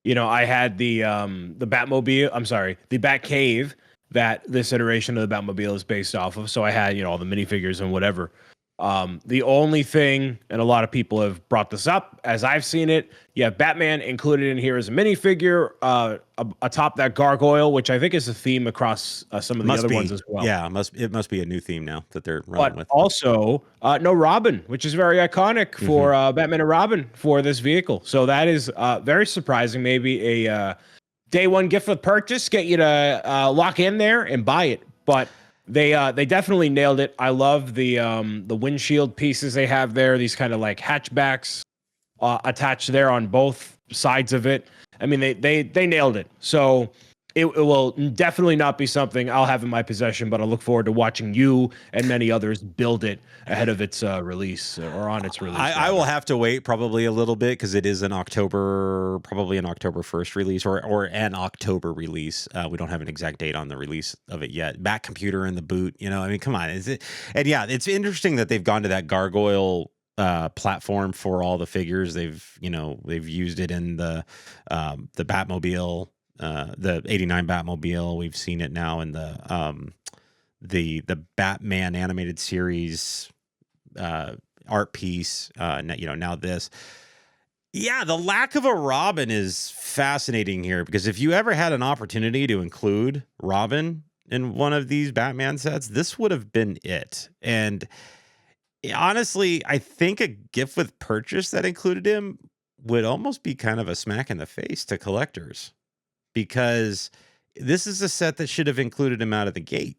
I had the Batmobile. I'm sorry, the Batcave that this iteration of the Batmobile is based off of. So I had all the minifigures and whatever. The only thing, and a lot of people have brought this up as I've seen it, you have Batman included in here as a minifigure atop that gargoyle, which I think is a theme across some of the other ones as well. Yeah, it must be a new theme now that they're running with. Also, no Robin, which is very iconic for Batman and Robin for this vehicle. So that is very surprising. Maybe a day one gift with purchase, get you to lock in there and buy it. But they definitely nailed it. I love the windshield pieces they have there. These kind of like hatchbacks attached there on both sides of it. I mean, they nailed it. So it will definitely not be something I'll have in my possession, but I look forward to watching you and many others build it ahead of its release or on its release. I will have to wait probably a little bit because it is probably an October 1st release or an October release. We don't have an exact date on the release of it yet. Back computer in the boot, I mean, come on. Is it? And yeah, it's interesting that they've gone to that gargoyle platform for all the figures. They've used it in the Batmobile. The 89 Batmobile, we've seen it now in the Batman animated series art piece. Now this. Yeah, the lack of a Robin is fascinating here because if you ever had an opportunity to include Robin in one of these Batman sets, this would have been it. And honestly, I think a gift with purchase that included him would almost be kind of a smack in the face to collectors. Because this is a set that should have included him out of the gate,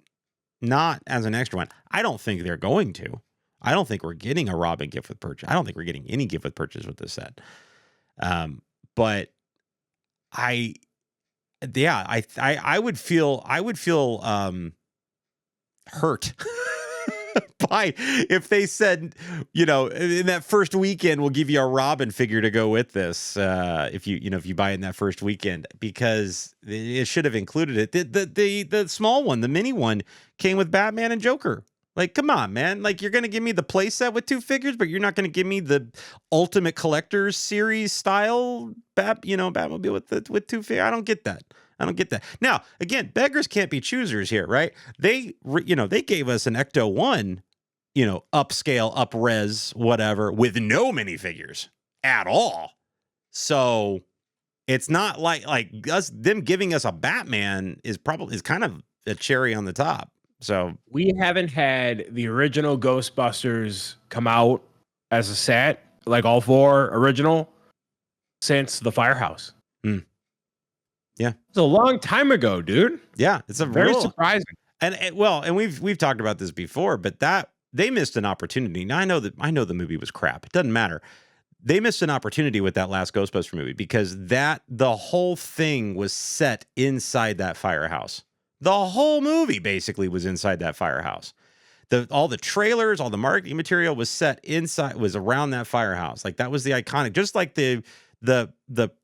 not as an extra one. I don't think they're going to. I don't think we're getting a Robin gift with purchase. I don't think we're getting any gift with purchase with this set. But I would feel hurt by if they said, in that first weekend we'll give you a Robin figure to go with this. If you buy it in that first weekend, because it should have included it. The small one, the mini one, came with Batman and Joker. Like, come on, man! Like, you're gonna give me the play set with two figures, but you're not gonna give me the Ultimate Collector's Series style Batmobile with two figures. I don't get that. Now, again, beggars can't be choosers here, right? They gave us an Ecto 1, upscale, up-res, whatever, with no minifigures at all. So it's not like them giving us a Batman is kind of a cherry on the top. So we haven't had the original Ghostbusters come out as a set, like all four original, since the Firehouse. Yeah, it's a long time ago, dude. Yeah, it's very surprising. And we've talked about this before, but that they missed an opportunity. Now I know the movie was crap. It doesn't matter. They missed an opportunity with that last Ghostbuster movie because the whole thing was set inside that firehouse. The whole movie basically was inside that firehouse. All the trailers, all the marketing material was set inside, was around that firehouse. Like that was the iconic, just like the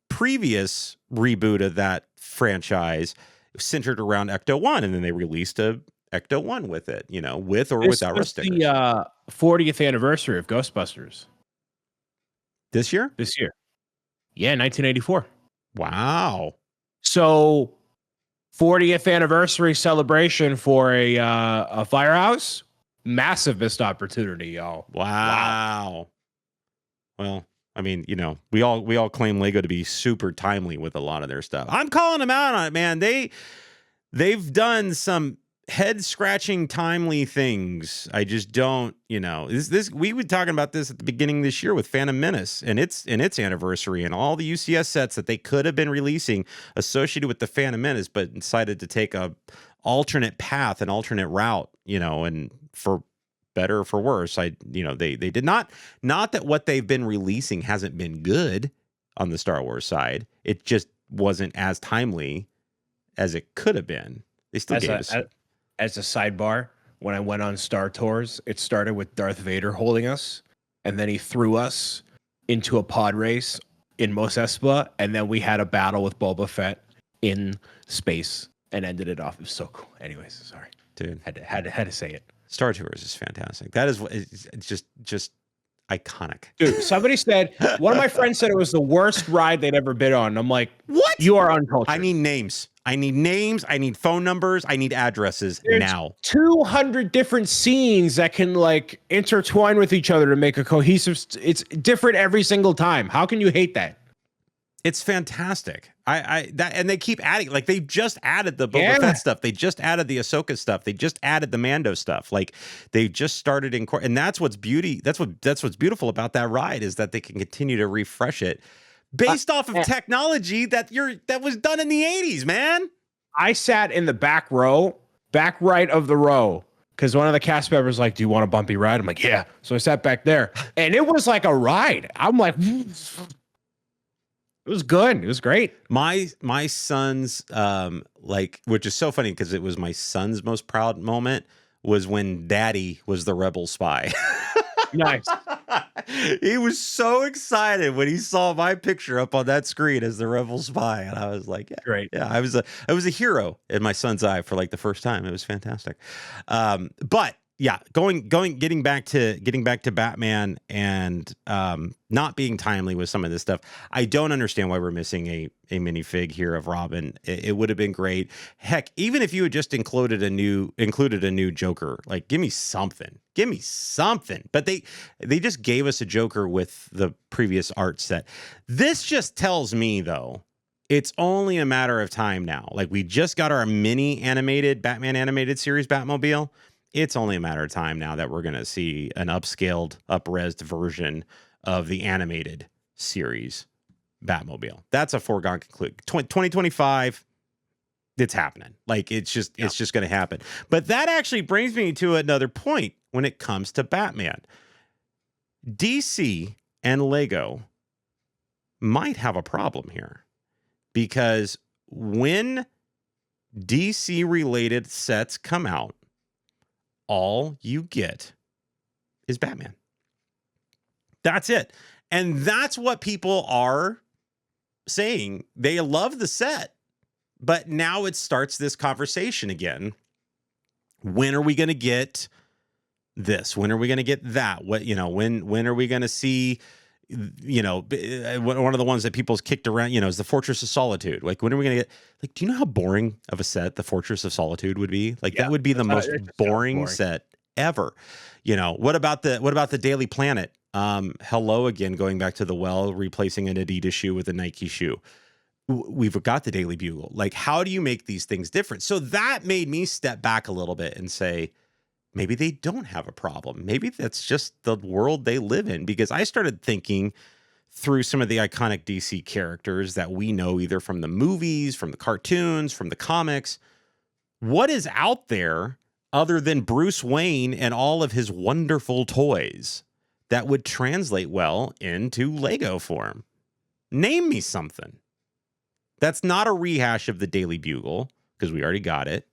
previous reboot of that franchise centered around Ecto 1, and then they released a Ecto 1 with it, with or without rust stickers. The 40th anniversary of Ghostbusters. This year? Yeah, 1984. Wow. So 40th anniversary celebration for a firehouse. Massive missed opportunity, y'all. Wow. Well, I mean, we all claim Lego to be super timely with a lot of their stuff. I'm calling them out on it, man. They've done some head scratching timely things. I just don't, this we were talking about this at the beginning of this year with Phantom Menace and its anniversary and all the UCS sets that they could have been releasing associated with the Phantom Menace, but decided to take a alternate path, an alternate route, and for better or for worse, they did not that what they've been releasing hasn't been good on the Star Wars side. It just wasn't as timely as it could have been. They still gave us. As a sidebar, when I went on Star Tours, it started with Darth Vader holding us. and then he threw us into a pod race in Mos Espa, and then we had a battle with Boba Fett in space and ended it off. It was so cool. Anyways, sorry, dude. Had to say it. Star Tours is fantastic. That is it's just iconic. Dude, somebody said, one of my friends said it was the worst ride they'd ever been on. I'm like, what? You are uncultured. I need names. I need phone numbers. I need addresses. There's now. 200 different scenes that can like intertwine with each other to make a cohesive. It's different every single time. How can you hate that? It's fantastic. And they keep adding, like they just added the Boba Fett stuff. They just added the Ahsoka stuff. They just added the Mando stuff. Like they just started and that's what's what's beautiful about that ride is that they can continue to refresh it based off of technology that was done in the 80s, man. I sat in the back right of the row, because one of the cast members like, do you want a bumpy ride? I'm like, yeah. So I sat back there and it was like a ride. I'm like, it was good. It was great. My son's which is so funny because it was my son's most proud moment was when Daddy was the rebel spy. Nice. He was so excited when he saw my picture up on that screen as the rebel spy, and I was like, yeah, great. Yeah, I was a hero in my son's eye for like the first time. It was fantastic. But yeah, getting back to Batman and not being timely with some of this stuff. I don't understand why we're missing a minifig here of Robin. It would have been great. Heck, even if you had just included a new Joker, like give me something. But they just gave us a Joker with the previous art set. This just tells me though, it's only a matter of time now. Like we just got our mini animated Batman animated series Batmobile. It's only a matter of time now that we're going to see an upscaled, up-resed version of the animated series Batmobile. That's a foregone conclusion. 2025, it's happening. Like it's just going to happen. But that actually brings me to another point when it comes to Batman. DC and Lego might have a problem here because when DC-related sets come out, all you get is Batman. That's it. And that's what people are saying. They love the set, but now it starts this conversation again. When are we going to get this? When are we going to get that? When are we going to see, one of the ones that people's kicked around, is the Fortress of Solitude. Like, when are we going to get, like, do you know how boring of a set the Fortress of Solitude would be? Like, that would be the most boring set ever. What about the Daily Planet? Hello again, going back to the well, replacing an Adidas shoe with a Nike shoe. We've got the Daily Bugle. Like, how do you make these things different? So that made me step back a little bit and say, maybe they don't have a problem. Maybe that's just the world they live in. Because I started thinking through some of the iconic DC characters that we know either from the movies, from the cartoons, from the comics. What is out there other than Bruce Wayne and all of his wonderful toys that would translate well into Lego form? Name me something. That's not a rehash of the Daily Bugle, because we already got it,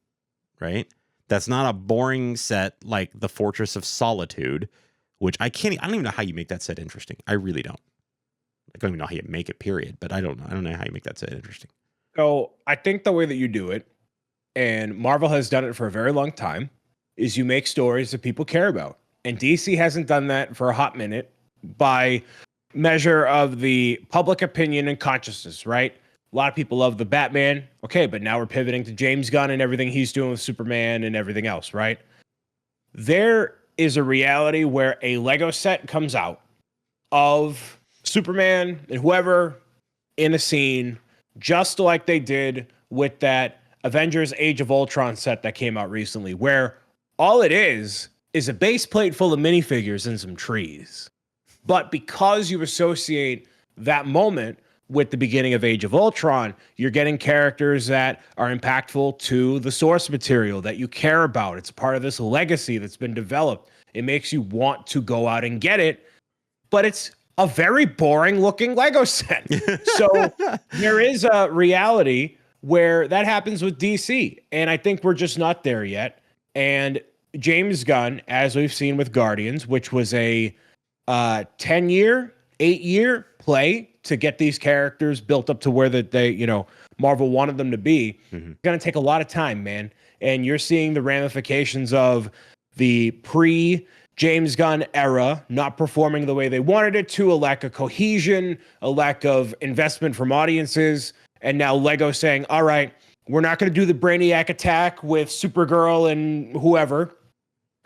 right? That's not a boring set like the Fortress of Solitude, which I don't even know how you make that set interesting. I really don't. I don't even know how you make it, period. But I don't know how you make that set interesting. So I think the way that you do it, and Marvel has done it for a very long time, is you make stories that people care about. And DC hasn't done that for a hot minute by measure of the public opinion and consciousness, right? A lot of people love the Batman. Okay, but now we're pivoting to James Gunn and everything he's doing with Superman and everything else, right? There is a reality where a Lego set comes out of Superman and whoever in a scene, just like they did with that Avengers Age of Ultron set that came out recently, where all it is a base plate full of minifigures and some trees. But because you associate that moment with the beginning of Age of Ultron, you're getting characters that are impactful to the source material that you care about. It's part of this legacy that's been developed. It makes you want to go out and get it, but it's a very boring looking Lego set. So there is a reality where that happens with DC, and I think we're just not there yet. And James Gunn, as we've seen with Guardians, which was a 10-year, 8-year play to get these characters built up to where that they, Marvel wanted them to be. Mhm. It's going to take a lot of time, man. And you're seeing the ramifications of the James Gunn era not performing the way they wanted it to, a lack of cohesion, a lack of investment from audiences, and now Lego saying, all right, we're not going to do the Brainiac attack with Supergirl and whoever.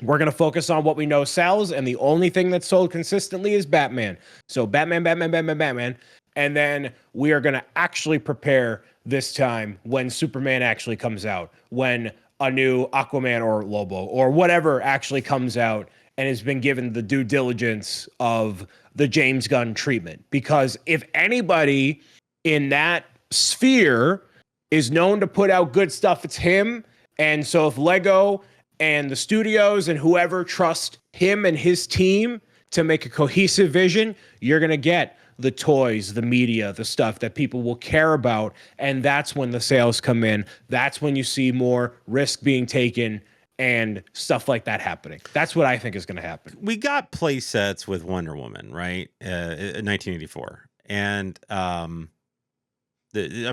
We're going to focus on what we know sells, and the only thing that's sold consistently is Batman. So Batman, Batman, Batman, Batman. And then we are going to actually prepare this time when Superman actually comes out, when a new Aquaman or Lobo or whatever actually comes out and has been given the due diligence of the James Gunn treatment. Because if anybody in that sphere is known to put out good stuff, it's him. And so if Lego and the studios and whoever trust him and his team to make a cohesive vision, you're going to get the toys, the media, the stuff that people will care about. And that's when the sales come in. That's when you see more risk being taken and stuff like that happening. That's what I think is going to happen. We got play sets with Wonder Woman, right? In 1984. And I'm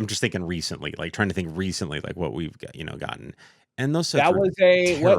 just thinking recently, like trying to think recently, like what we've got, gotten. And those sets That was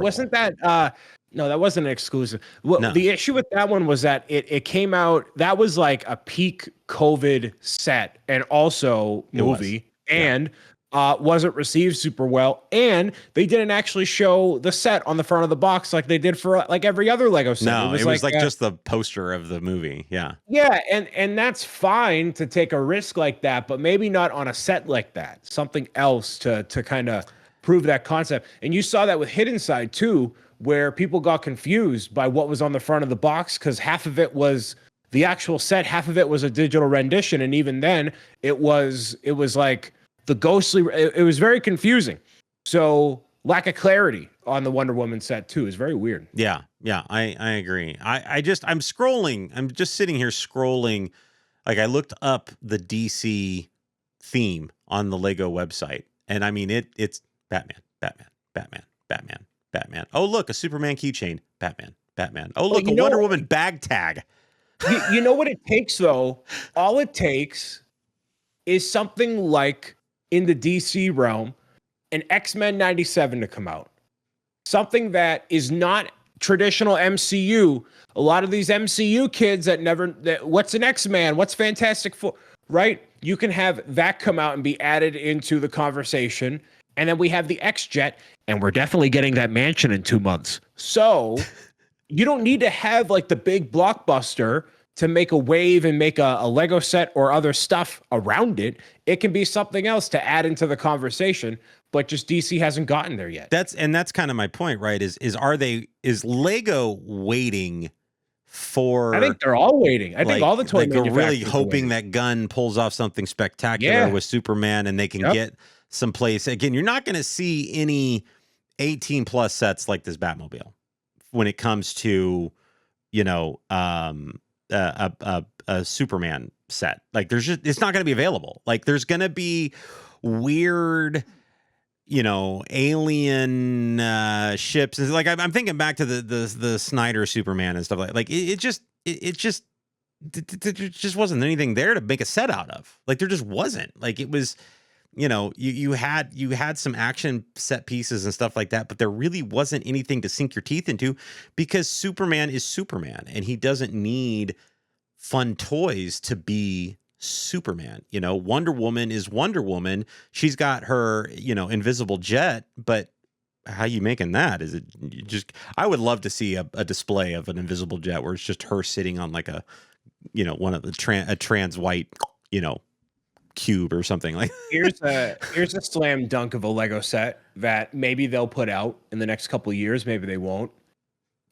wasn't that no, that wasn't an exclusive. Well, No. The issue with that one was that it came out, that was like a peak COVID set and also movie, and wasn't received super well. And they didn't actually show the set on the front of the box like they did for like every other Lego set. No, it was like just the poster of the movie. Yeah. Yeah, and that's fine to take a risk like that, but maybe not on a set like that. Something else to kind of prove that concept. And you saw that with Hidden Side too, where people got confused by what was on the front of the box because half of it was the actual set, half of it was a digital rendition, and even then it was like the ghostly. It was very confusing. So lack of clarity on the Wonder Woman set too is very weird. Yeah, I agree. I'm scrolling. I'm just sitting here scrolling. Like I looked up the DC theme on the Lego website, and I mean it's Batman, Batman, Batman, Batman, Batman. Oh, look, a Superman keychain. Batman, Batman. Oh, look, a Wonder Woman bag tag. You know what it takes, though? All it takes is something like, in the DC realm, an X-Men 97 to come out. Something that is not traditional MCU. A lot of these MCU kids what's an X-Man? What's Fantastic Four? Right? You can have that come out and be added into the conversation. And then we have the X-Jet, and we're definitely getting that mansion in 2 months. So you don't need to have like the big blockbuster to make a wave and make a Lego set or other stuff around it. It can be something else to add into the conversation, but just DC hasn't gotten there yet. That's kind of my point, right? Is Lego waiting for? I think they're all waiting. I think all the toy manufacturers are really hoping that Gunn pulls off something spectacular with Superman, and they can get some place. Again, you're not going to see any 18 plus sets like this Batmobile when it comes to, a Superman set. Like it's not going to be available. Like there's going to be weird, alien ships. Like I'm thinking back to the Snyder Superman and stuff like it just wasn't anything there to make a set out of. Like there just wasn't. Like it was, you had some action set pieces and stuff like that, but there really wasn't anything to sink your teeth into because Superman is Superman and he doesn't need fun toys to be Superman. Wonder Woman is Wonder Woman. She's got her, invisible jet, but how you making that? Is it I would love to see a display of an invisible jet where it's just her sitting on like a, one of the a trans white, cube or something like. Here's a slam dunk of a Lego set that maybe they'll put out in the next couple of years. Maybe they won't.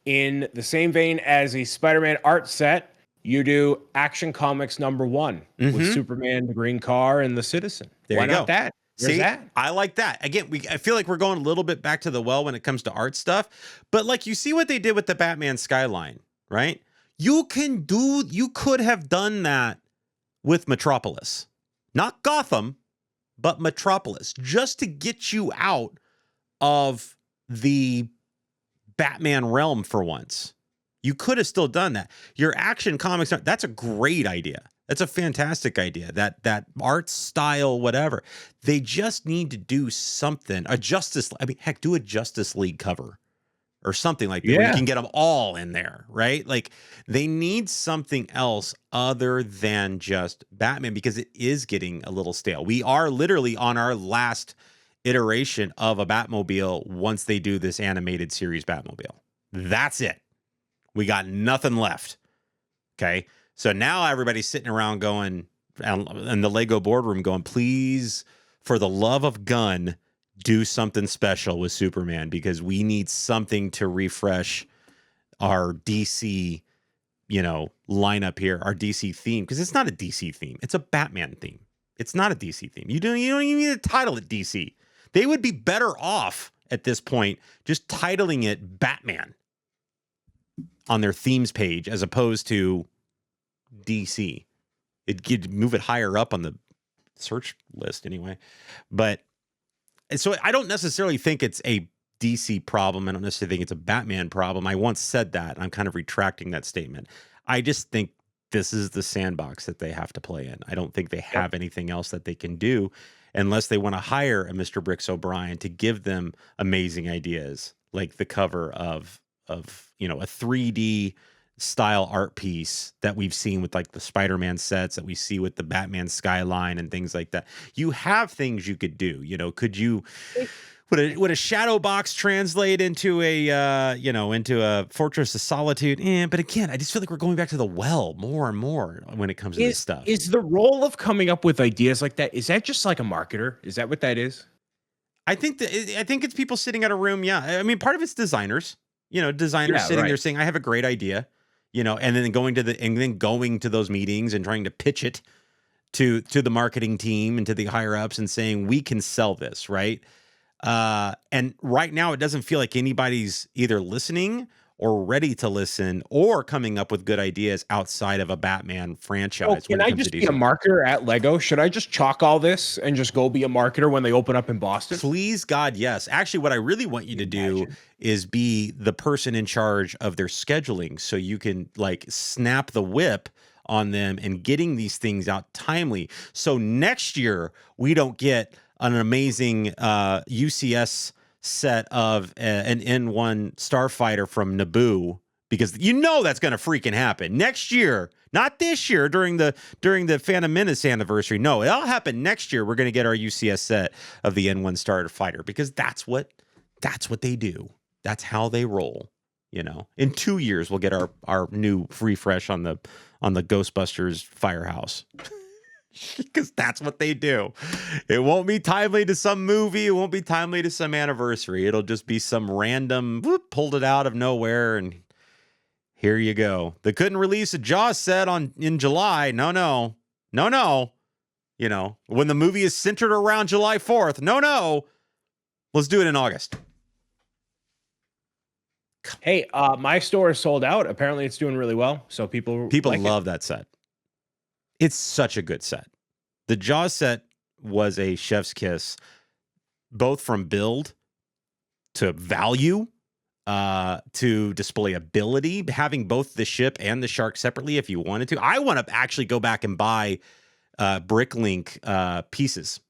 In the same vein as a Spider-Man art set, you do Action Comics #1 with Superman, the Green Car, and the Citizen. Why not that? See, that? I like that. Again, I feel like we're going a little bit back to the well when it comes to art stuff. But like you see what they did with the Batman skyline, right? You could have done that with Metropolis. Not Gotham, but Metropolis, just to get you out of the Batman realm for once. You could have still done that. Your Action Comics, that's a great idea. That's a fantastic idea. That art style, whatever. They just need to do something. Heck, do a Justice League cover or something like that where you can get them all in there, right? Like, they need something else other than just Batman, because it is getting a little stale. We are literally on our last iteration of a Batmobile once they do this animated series Batmobile. That's it. We got nothing left. Okay. So now everybody's sitting around going, in the Lego boardroom going, please, for the love of gun, do something special with Superman, because we need something to refresh our DC, lineup here, our DC theme, because it's not a DC theme. It's a Batman theme. It's not a DC theme. You don't even need to title it DC. They would be better off at this point just titling it Batman on their themes page as opposed to DC. It'd move it higher up on the search list anyway. But so I don't necessarily think it's a DC problem. I don't necessarily think it's a Batman problem. I once said that. I'm kind of retracting that statement. I just think this is the sandbox that they have to play in. I don't think they have anything else that they can do unless they want to hire a Mr. Bricks O'Brien to give them amazing ideas, like the cover of a 3D style art piece that we've seen with like the Spider-Man sets, that we see with the Batman skyline and things like that. You have things you could do. Could you would a shadow box translate into a Fortress of Solitude? But again, I just feel like we're going back to the well more and more when it comes to this stuff. Is the role of coming up with ideas like that, is that just like a marketer? Is that what that is? I think it's people sitting at a room. Yeah. I mean, part of it's designers, sitting there saying, I have a great idea, and then going to those meetings and trying to pitch it to the marketing team and to the higher ups and saying, we can sell this. Right. And right now it doesn't feel like anybody's either listening or ready to listen or coming up with good ideas outside of a Batman franchise. Can I just be a marketer at Lego? Should I just chalk all this and just go be a marketer when they open up in Boston? Please, God, yes. Actually, what I really want you to do is be the person in charge of their scheduling, so you can like snap the whip on them and getting these things out timely. So next year we don't get an amazing UCS set of an N1 starfighter from Naboo, because that's going to freaking happen next year, not this year during the Phantom Menace anniversary. No, it'll happen next year. We're going to get our UCS set of the N1 starfighter, because that's what they do. That's how they roll. In 2 years we'll get our new refresh on the Ghostbusters firehouse. Because that's what they do. It won't be timely to some movie. It won't be timely to some anniversary. It'll just be some random pulled it out of nowhere, and here you go. They couldn't release a Jaws set in July. No. When the movie is centered around July 4th. No. Let's do it in August. Hey, my store is sold out. Apparently it's doing really well. So people love that set. It's such a good set. The Jaws set was a chef's kiss, both from build to value, to display ability, having both the ship and the shark separately if you wanted to. I want to actually go back and buy Bricklink pieces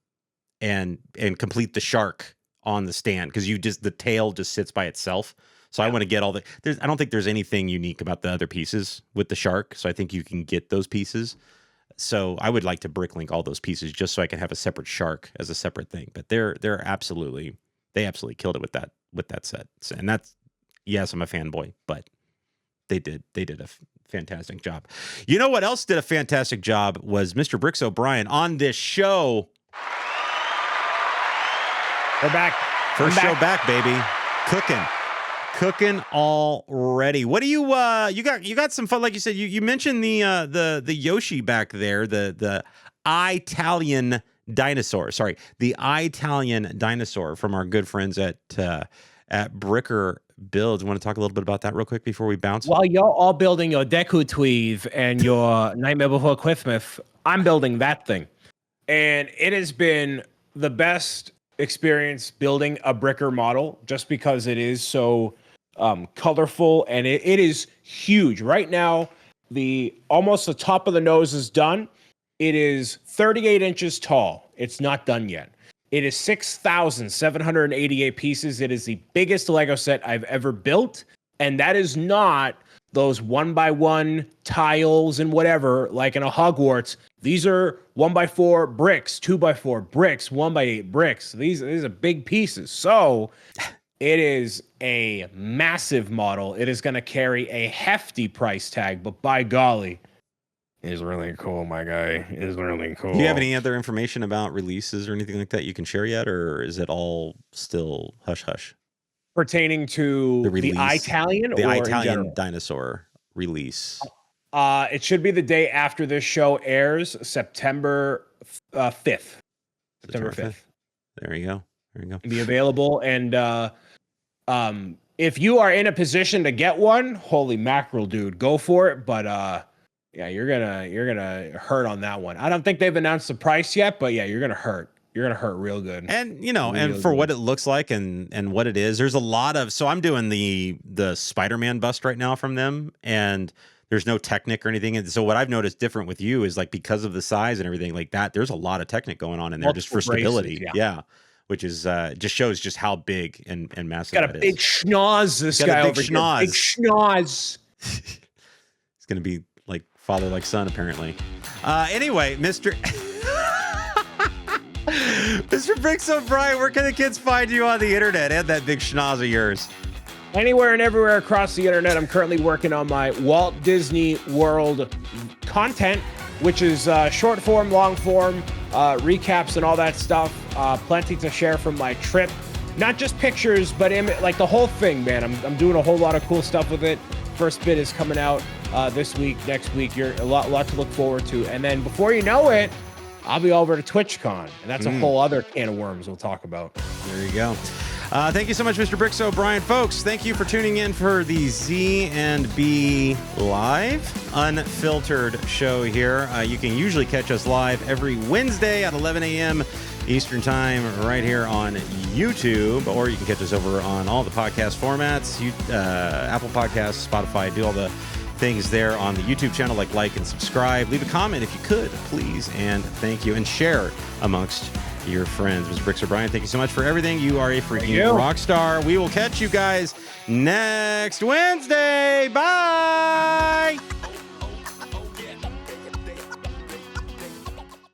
and complete the shark on the stand, because the tail just sits by itself. So I want to get all I don't think there's anything unique about the other pieces with the shark. So I think you can get those pieces. So I would like to Bricklink all those pieces just so I can have a separate shark as a separate thing. But they absolutely killed it with that set. And that's, yes, I'm a fanboy, but they did a fantastic job. You know what else did a fantastic job was Mr. Bricks O'Brien on this show. We're back. First show back, baby. Cooking already. What do you got some fun, like you said, you mentioned the Yoshi back there, the Italian dinosaur. Sorry, the Italian dinosaur from our good friends at Bricker Builds. Want to talk a little bit about that real quick before we bounce? While you're all building your Deku Tweave and your Nightmare Before Christmas, I'm building that thing. And it has been the best experience building a Bricker model, just because it is so colorful, and it is huge. Right now, almost the top of the nose is done. It is 38 inches tall. It's not done yet. It is 6,788 pieces. It is the biggest Lego set I've ever built, and that is not those 1x1 tiles and whatever, like in a Hogwarts. These are 1x4 bricks, 2x4 bricks, 1x8 bricks. These are big pieces. So it is a massive model. It is going to carry a hefty price tag, but by golly, it is really cool, my guy. It is really cool. Do you have any other information about releases or anything like that you can share yet, or is it all still hush-hush? Pertaining to the Italian the or Italian dinosaur release. It should be the day after this show airs, September 5th. September 5th. There you go. Be available, and if you are in a position to get one, holy mackerel, dude, go for it. But yeah, you're gonna hurt on that one. I don't think they've announced the price yet, but yeah, you're gonna hurt. You're gonna hurt real good. And and for what it looks like and what it is, there's a lot of. So I'm doing the Spider-Man bust right now from them, and there's no Technic or anything. And so what I've noticed different with you is like because of the size and everything like that, there's a lot of Technic going on in there just for stability. Yeah. Which is just shows just how big and massive. Got a big schnoz. This guy over here. Big schnoz. It's gonna be like father like son apparently. Anyway, Mr. Bricks O'Brien, where can the kids find you on the internet and that big schnoz of yours? Anywhere and everywhere across the internet. I'm currently working on my Walt Disney World content, which is short form, long form, recaps and all that stuff. Plenty to share from my trip. Not just pictures, but like the whole thing, man. I'm doing a whole lot of cool stuff with it. First bit is coming out this week, next week. You're a lot to look forward to. And then before you know it, I'll be over to TwitchCon, and that's a whole other can of worms we'll talk about. There you go. Thank you so much, Mr. Bricks O'Brien. Folks, thank you for tuning in for the Z&B Live Unfiltered show here. You can usually catch us live every Wednesday at 11 a.m. Eastern Time right here on YouTube, or you can catch us over on all the podcast formats, Apple Podcasts, Spotify, do all the things there on the YouTube channel, like and subscribe. Leave a comment if you could, please, and thank you, and share amongst your friends. Mr. Bricks O'Brien, thank you so much for everything. You are a freaking rock star. We will catch you guys next Wednesday. Bye.